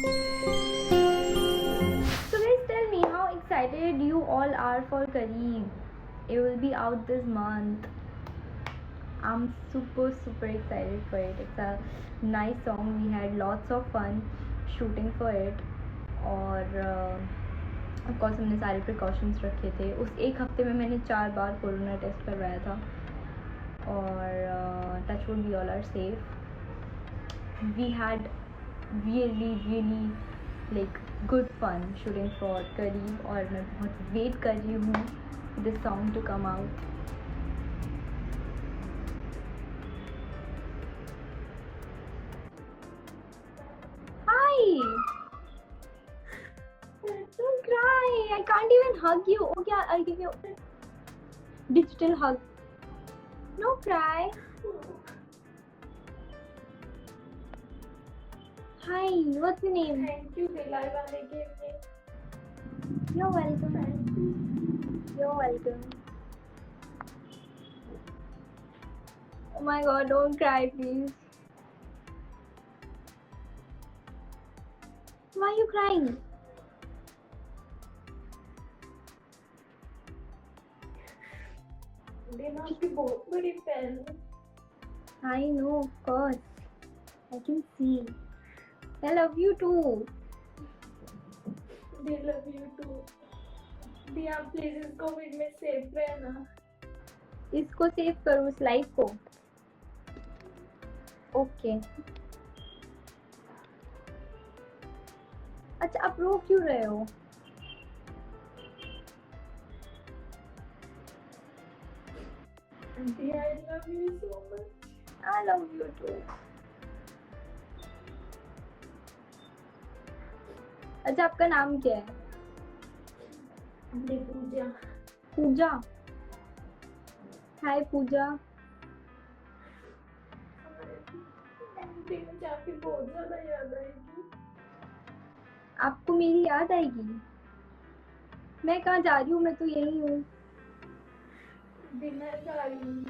So guys, tell me how excited you all are for Kareem. It will be out this month. I'm super excited for it. It's a nice song. We had lots of fun shooting for it. और of course हमने सारे precautions रखे थे. उस एक हफ्ते में मैंने 4 बार कोरोना टेस्ट करवाया था. और touch wood we all are safe. We had really like good fun shooting for करीब. और मैं बहुत वेट कर रही हूँ this song to come out. Hi! Don't cry. I can't even hug you. Okay, I'll give you a digital hug. No cry. Hi, what's your name? Thank you, Delilah. They gave me. You're welcome. You're welcome. Oh my god, don't cry, please. Why are you crying? Dina आपकी बहुत बड़ी fan. I know, of course. I can see. I love you too. They love you too. दिया please इस Covid में safe रहना. इसको save करो, इस लाइफ को. ओके. अच्छा, आप रो क्यों रहे हो? दिया I love you so much. I love you too. अच्छा, आपका नाम क्या है? पूजा. पूजा. हाय पूजा. मुझे आपकी बहुत ज्यादा याद आएगी. आपको मेरी याद आएगी? मैं कहाँ जा रही हूँ? मैं तो यही हूँ. डिनर जा रही हूँ.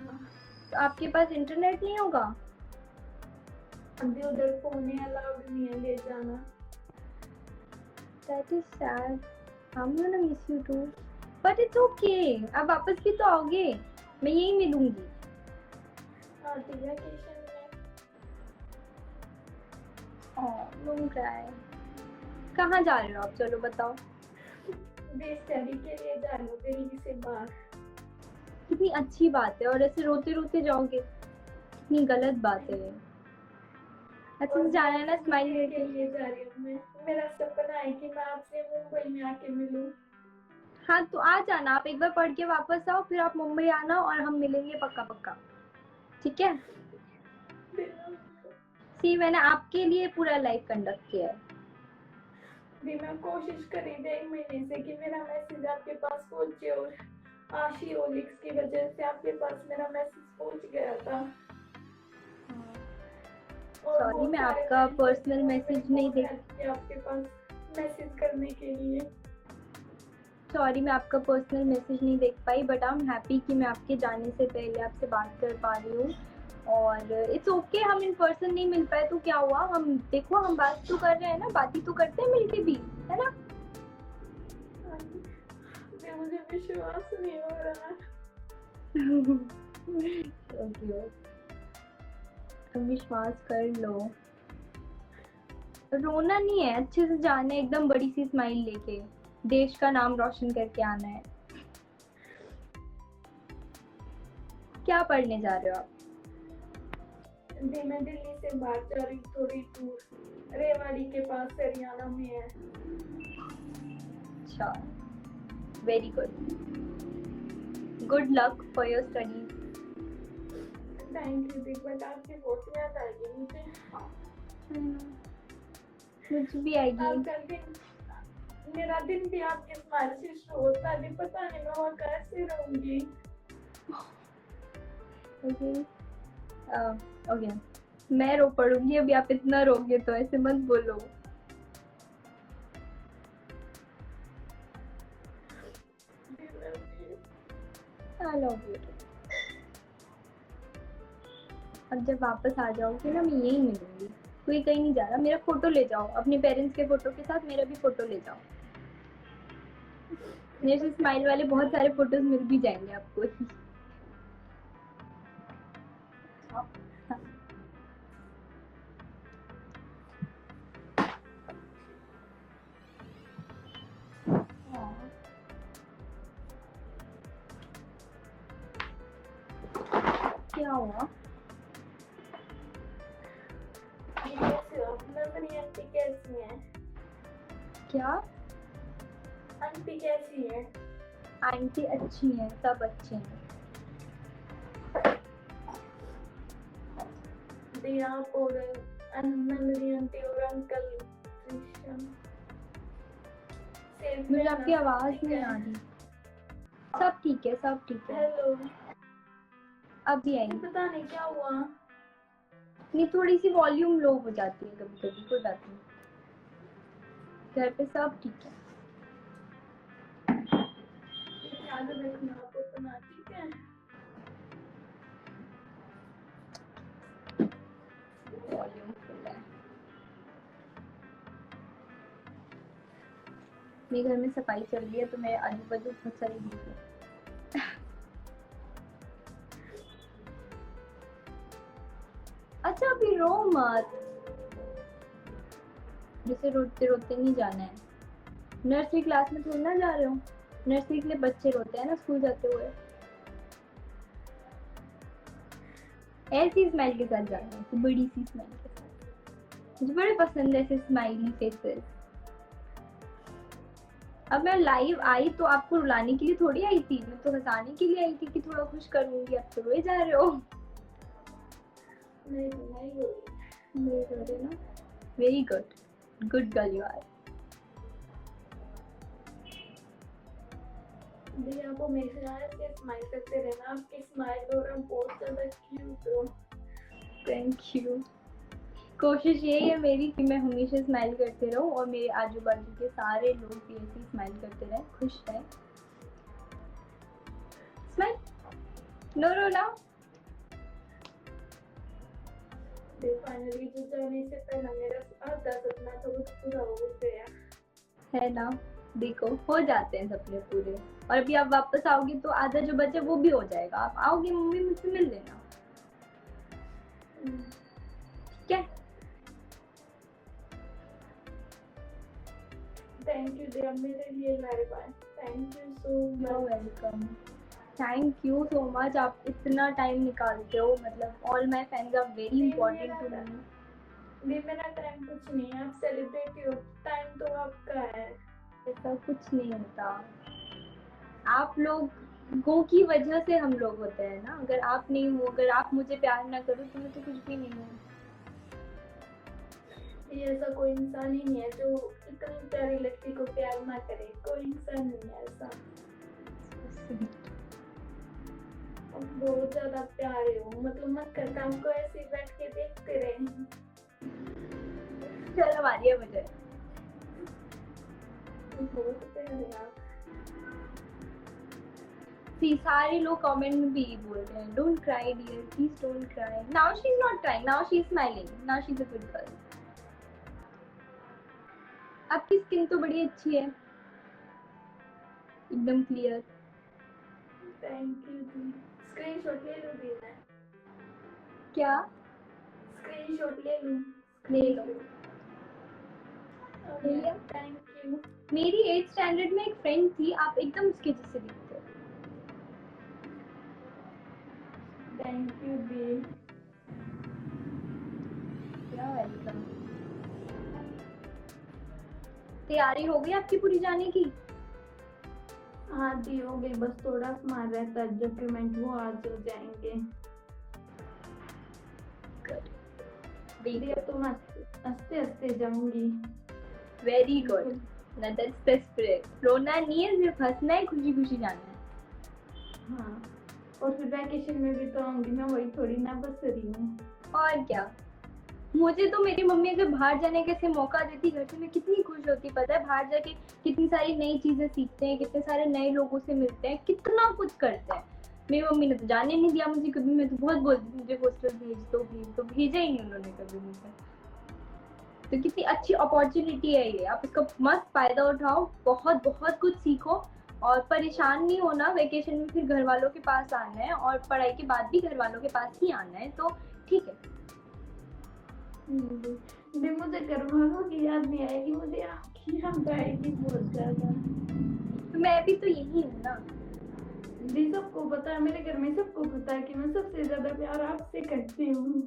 तो आपके पास इंटरनेट नहीं होगा? अभी उधर फोन अलाउड नहीं है ले जाना. That is sad. I'm gonna miss you too. But it's okay. आप वापस भी तो आओगे. मैं यही मिलूंगी. वेकेशन में. Oh, don't cry. कहाँ जा रहे हो आप? चलो बताओ. वे स्टडी के लिए जा रही हूँ दिल्ली से बाहर. कितनी अच्छी बात है. और ऐसे रोते रोते जाओगे, कितनी गलत बात है. अच्छे से जाना है ना. स्माइल के करके. लिए जा रही हूँ मैं. मेरा सपना है कि मैं आपसे मुंबई में आके मिलूं. हाँ, तो आ जाना. आप एक बार पढ़ के वापस आओ, फिर आप मुंबई आना और हम मिलेंगे पक्का पक्का. ठीक है? सी, मैंने आपके लिए पूरा लाइव कंडक्ट किया है. भी मैं कोशिश करी थी 1 महीने से कि मेरा मैसेज आपके पास पहुंचे और आशी ओलिक्स की वजह से आपके पास मेरा मैसेज पहुंच गया था. सॉरी, मैं आपका पर्सनल मैसेज नहीं देख. आपके पास मैसेज करने के लिए. सॉरी, मैं आपका पर्सनल मैसेज नहीं देख पाई. बट आई एम हैप्पी कि मैं आपके जाने से पहले आपसे बात कर पा रही हूँ. और इट्स ओके, हम इन पर्सन नहीं मिल पाए तो क्या हुआ. हम देखो, हम बात तो कर रहे हैं ना. बात ही तो करते हैं मिलके भी, है ना. मुझे विश्वास नहीं हो रहा. ओके, विश्वास कर लो. रोना नहीं है. अच्छे से जाना है, एकदम बड़ी सी स्माइल लेके. देश का नाम रोशन करके आना है. क्या पढ़ने जा रहे हो आप? मैं दिल्ली से बाहर जा रही हूँ थोड़ी दूर. रेवाड़ी के पास हरियाणा में है. अच्छा, very good. Good luck for your studies. Thank you. But आपकी बहुत याद आएगी मुझे. मुझे भी आएगी. आपका दिन, मेरा दिन भी आपके स्माइल से शुरू होता है. पता नहीं मैं वहाँ कैसे रहूंगी. ओके ओके, मैं रो पड़ूंगी अभी. आप इतना रोगे तो ऐसे मत बोलो. I love you. अब जब वापस आ जाओगे ना, मैं यही मिलूंगी. कोई कहीं नहीं जा रहा, मेरा फोटो ले जाओ अपने पेरेंट्स के फोटो के साथ, मेरा भी फोटो ले जाओ। मेरे से स्माइल वाले बहुत सारे फोटोज मिल भी जाएंगे आपको। क्या हुआ? कैसे हो? नंदनी आंटी कैसी हैं? क्या? आंटी कैसी है? आंटी अच्छी हैं, सब अच्छे हैं। दिया और नंदनी आंटी और अंकल कृष्ण मुझे आपकी आवाज नहीं आ रही। सब ठीक है, सब ठीक है। हेलो, अभी आई। पता नहीं क्या हुआ। नहीं, थोड़ी सी वॉल्यूम लो हो जाती है कभी कभी, कोई बात नहीं। घर पे सब ठीक है। याद रखना आप अपना, ठीक है? वॉल्यूम फुल है। मेरे घर में सफाई चल रही है तो मेरे आजू बाजू बहुत सारी भीड़ है। अच्छा अभी रो मत, जैसे रोते रोते नहीं जाना है। नर्सरी क्लास में थोड़ी ना जा रहे हो, नर्सरी के लिए बच्चे रोते हैं ना स्कूल जाते हुए। ऐसी स्माइल के साथ जाना है, बड़ी सी स्माइल के साथ। मुझे बड़े पसंद है ऐसे स्माइली फेसेस। अब मैं लाइव आई तो आपको रुलाने के लिए थोड़ी आई थी, मैं तो हंसाने के लिए आई थी कि थोड़ा खुश करूंगी। आप तो रोए जा रहे हो। नहीं रो रहे ना। Very good, good girl you are. Diya को हमेशा ऐसे स्माइल करते रहना, आपकी स्माइल और आप बहुत ज्यादा क्यूट हो। Thank you. कोशिश यही है मेरी कि मैं हमेशा स्माइल करते रहूं और मेरे आजू बाजू के सारे लोग भी ऐसे स्माइल करते रहें, खुश रहें। स्माइल, नो रोना। फाइनली जो जाने से पहले मेरा आधा सपना था वो पूरा हो गया है ना, देखो हो जाते हैं सपने पूरे। और अभी आप वापस आओगे तो आधा जो बचा वो भी हो जाएगा। आप आओगे, मम्मी मुझसे मिल लेना, ठीक है? थैंक यू दिया मेरे लिए मेहरबान। Thank you so you much. Welcome. Thank you so much, आप इतना टाइम निकालते हो। मतलब all my fans are very important to me. भी मेरा टाइम कुछ नहीं है, आप सेलिब्रिटी हो, टाइम तो आपका है। ऐसा कुछ नहीं होता, आप लोगों की वजह से हम लोग होते हैं ना। अगर आप नहीं हो, अगर आप मुझे प्यार ना करो तो मैं तो कुछ भी नहीं हूँ। ये ऐसा कोई इंसान ही नहीं है जो इतनी प्यारी लड़की को प्यार ना करे, कोई इंसान नहीं है ऐसा। आप बहुत ज्यादा प्यारे हो, मतलब मन करता हमको ऐसे ही बैठ के देखते रहे। चलो मारिए मुझे। बहुत प्यारे आप। सारे लोग कमेंट में भी यही बोल रहे हैं, don't cry dear, please don't cry. Now she is not crying, now she is smiling, now she is a good girl. आपकी स्किन तो बड़ी अच्छी है, एकदम clear. Thank you ji. Screenshot ले लो दी मैं। क्या? स्क्रीनशॉट ले लूं? ले लो। ले लिया? Thank you. मेरी 8th स्टैंडर्ड में एक फ्रेंड थी, आप एकदम उसके जैसे दिखते हो। थैंक यू दी। या वेलकम। तैयारी हो गई आपकी पूरी जाने की? हाँ दी हो गई, बस थोड़ा सामान रहता है डॉक्यूमेंट, वो आज हो जाएंगे। दी अब तो मैं हंसते हंसते जाऊंगी। वेरी गुड, ना दैट्स द स्पिरिट। रोना नहीं है, सिर्फ हंसना है, खुशी खुशी जाना है। हाँ, और फिर वैकेशन में भी तो आऊंगी मैं, वही थोड़ी ना बस रही हूँ। और क्या, मुझे तो मेरी मम्मी अगर बाहर जाने का ऐसे मौका देती घर से, मैं कितनी खुश होती। पता है बाहर जाके कितनी सारी नई चीजें सीखते हैं, कितने सारे नए लोगों से मिलते हैं, कितना कुछ करते हैं। मेरी मम्मी ने तो जाने नहीं दिया मुझे कभी। मैं तो बहुत बोलती थी मुझे हॉस्टल भेज दो, भेज दो, भेजा ही नहीं उन्होंने कभी मुझे। तो कितनी अच्छी अपॉर्चुनिटी है ये, आप इसका मस्त फायदा उठाओ, बहुत बहुत कुछ सीखो और परेशान नहीं होना। वेकेशन में फिर घर वालों के पास आना है और पढ़ाई के बाद भी घर वालों के पास ही आना है, तो ठीक है। भी मुझे घर वालों की याद नहीं आएगी, मुझे आपकी याद आएगी बहुत ज्यादा। तो मैं भी तो यही हूँ ना। दी सबको पता है, मेरे घर में सबको पता है कि मैं सबसे ज्यादा प्यार आपसे करती हूँ,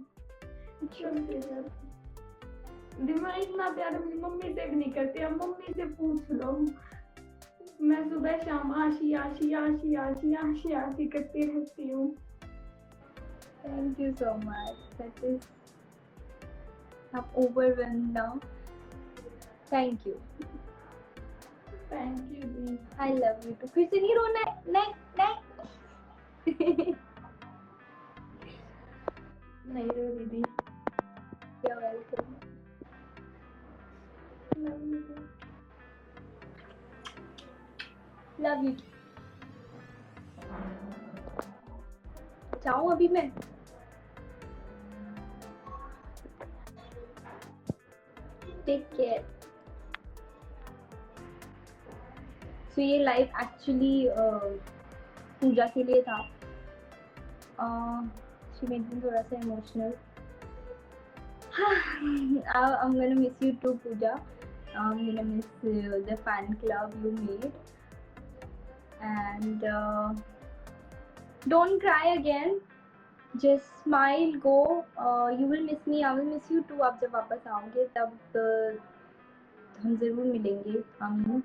सबसे ज्यादा। दी मैं इतना प्यार अपनी मम्मी से भी नहीं करती, अब मम्मी से पूछ लो। मैं सुबह शाम आशी आशी आशी आशी आशी आशी करती रहती हूँ। Thank you so much, that is I'm overwhelmed now. Thank you. Thank you the. I love you too. फिर से नहीं रोना है, नहीं नहीं। नहीं रो दीदी। You're welcome. Love you. Love you. जाऊँ अभी मैं? Take care. So ये लाइव एक्चुअली पूजा के लिए था। She made me थोड़ा सा emotional. I'm gonna miss you too, Pooja. I'm gonna miss the fan club you made. And don't cry again. Just smile, go. You will miss me. I will miss you too. आप जब वापस आओगे तब हम जरूर मिलेंगे, हम।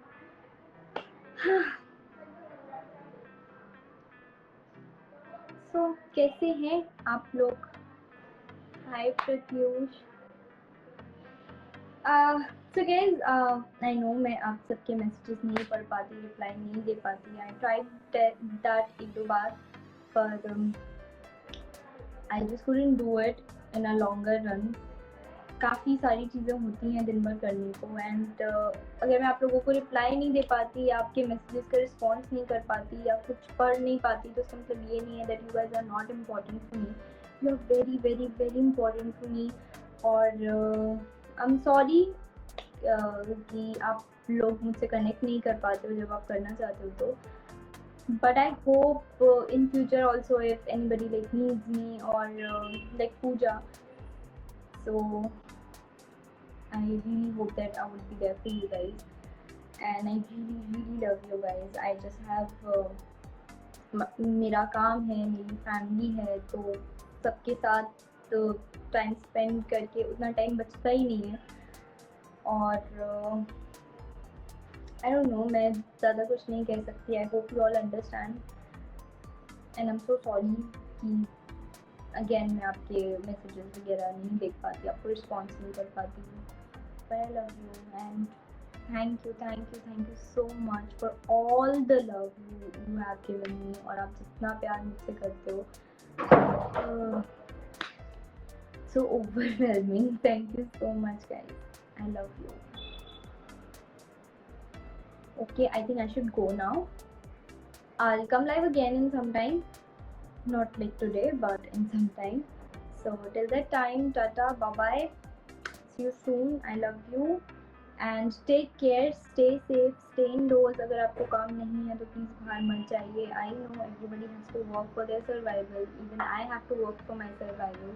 So कैसे हैं आप लोग? Hi Pratyush. So guys, I know मैं आप सबके मैसेजेस नहीं पढ़ पाती, रिप्लाई नहीं दे पाती। I tried that एक दो बार, पर I just couldn't do it in a longer run. काफ़ी सारी चीज़ें होती हैं दिन भर करने को, एंड अगर मैं आप लोगों को रिप्लाई नहीं दे पाती, आपके मैसेजेस का रिस्पॉन्स नहीं कर पाती या कुछ पढ़ नहीं पाती, तो इसका मतलब ये नहीं है that you guys are not important for me. You are very very very important for me. और आई एम सॉरी कि आप लोग मुझसे कनेक्ट नहीं कर पाते हो जब आप करना चाहते हो तो। But I hope in future also if anybody like needs me or like Pooja, so I really hope that I would be there for you guys, and I really really love you guys. I just have मेरा काम है, मेरी family है, तो सबके साथ time spend करके उतना टाइम बचता ही नहीं है। और I don't know, मैं ज़्यादा कुछ नहीं कह सकती। I hope you all understand, and I'm so sorry कि अगेन मैं आपके मैसेजेस वगैरह नहीं देख पाती, आपको रिस्पॉन्स नहीं कर पाती। But I love you and thank you so much for all the love you have given me, और आप जितना प्यार मुझसे करते हो, so overwhelming. Thank you so much guys, I love you. Okay, I think I should go now. I'll come live again in some time, not like today but in some time. So till that time, tata, bye bye, see you soon, I love you and take care, stay safe, stay indoors. अगर आपको काम नहीं है तो please बाहर मत जाइए। I know everybody has to work for their survival, even I have to work for my survival.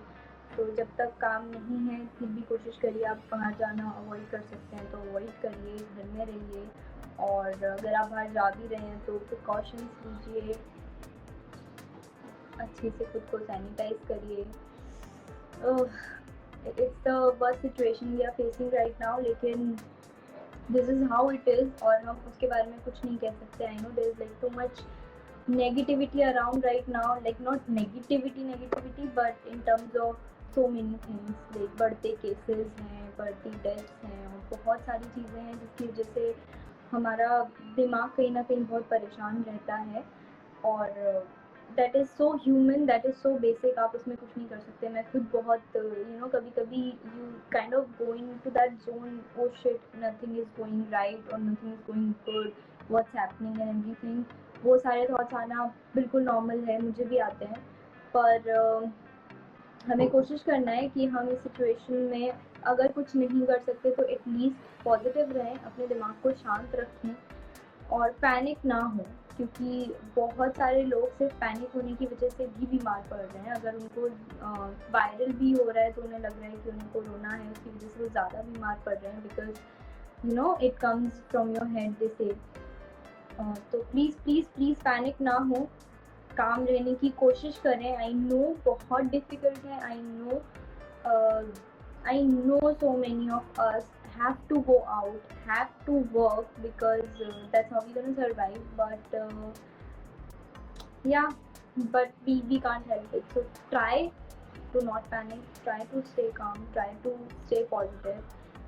तो जब तक काम नहीं है फिर भी कोशिश करिए, आप बाहर जाना अवॉइड कर सकते हैं तो अवॉइड करिए, घर में रहिए। और अगर आप बाहर जा भी रहे हैं तो प्रिकॉशंस लीजिए, अच्छे से खुद को सैनिटाइज करिए। It's the worst situation we are facing right now, लेकिन this is how it is और हम उसके बारे में कुछ नहीं कह सकते। I know there is like too much negativity around right now, like not negativity but in terms of so many things, like बढ़ते केसेस हैं, बढ़ती डेथ्स हैं और बहुत सारी चीज़ें हैं जिसकी वजह से हमारा दिमाग कहीं ना कहीं बहुत परेशान रहता है। और that is so human, that is so basic, आप उसमें कुछ नहीं कर सकते। मैं खुद बहुत कभी कभी you kind of going to that zone, oh shit, nothing is going right और nothing is going good, what's happening and everything. वो सारे थॉट्स आना बिल्कुल नॉर्मल है, मुझे भी आते हैं। पर हमें कोशिश करना है कि हम इस सिचुएशन में अगर कुछ नहीं कर सकते तो एटलीस्ट पॉजिटिव रहें, अपने दिमाग को शांत रखें और पैनिक ना हो, क्योंकि बहुत सारे लोग सिर्फ पैनिक होने की वजह से भी बीमार पड़ रहे हैं। अगर उनको वायरल भी हो रहा है तो उन्हें लग रहा है कि उन्हें कोरोना है, उसकी वजह से वो ज़्यादा बीमार पड़ रहे हैं, because you know it comes from your head they say. तो प्लीज़ प्लीज़ प्लीज़ पैनिक ना हो, काम रहने की कोशिश करें। आई नो बहुत डिफ़िकल्ट है, I know so many of us have to go out, have to work, because that's how we're gonna survive. But yeah, but we can't help it. So try to not panic, try to stay calm, try to stay positive,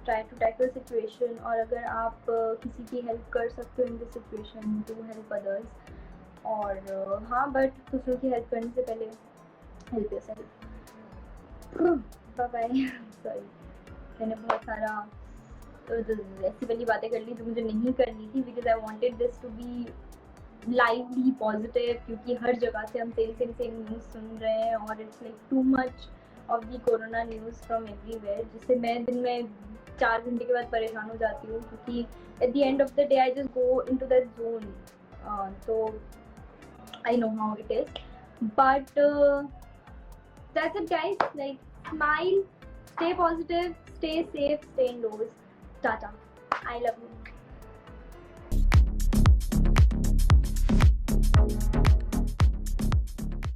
try to tackle situation. और अगर आप किसी की help कर सकते हो in this situation, do help others. और हाँ, बट दूसरों की हेल्प करने से पहले help yourself. Bye bye. Sorry, मैंने बहुत सारा ऐसी वाली बातें कर ली जो मुझे नहीं करनी थी, because I wanted this to be lively positive, क्योंकि हर जगह से हम सेम न्यूज़ सुन रहे हैं और it's like too much of the corona news from everywhere, जिससे मैं दिन में 4 घंटे के बाद परेशान हो जाती हूँ, क्योंकि at the end of the day I just go into that zone. तो I know how it is, but that's it, guys. Like, smile, stay positive, stay safe, stay indoors. Tata. I love you.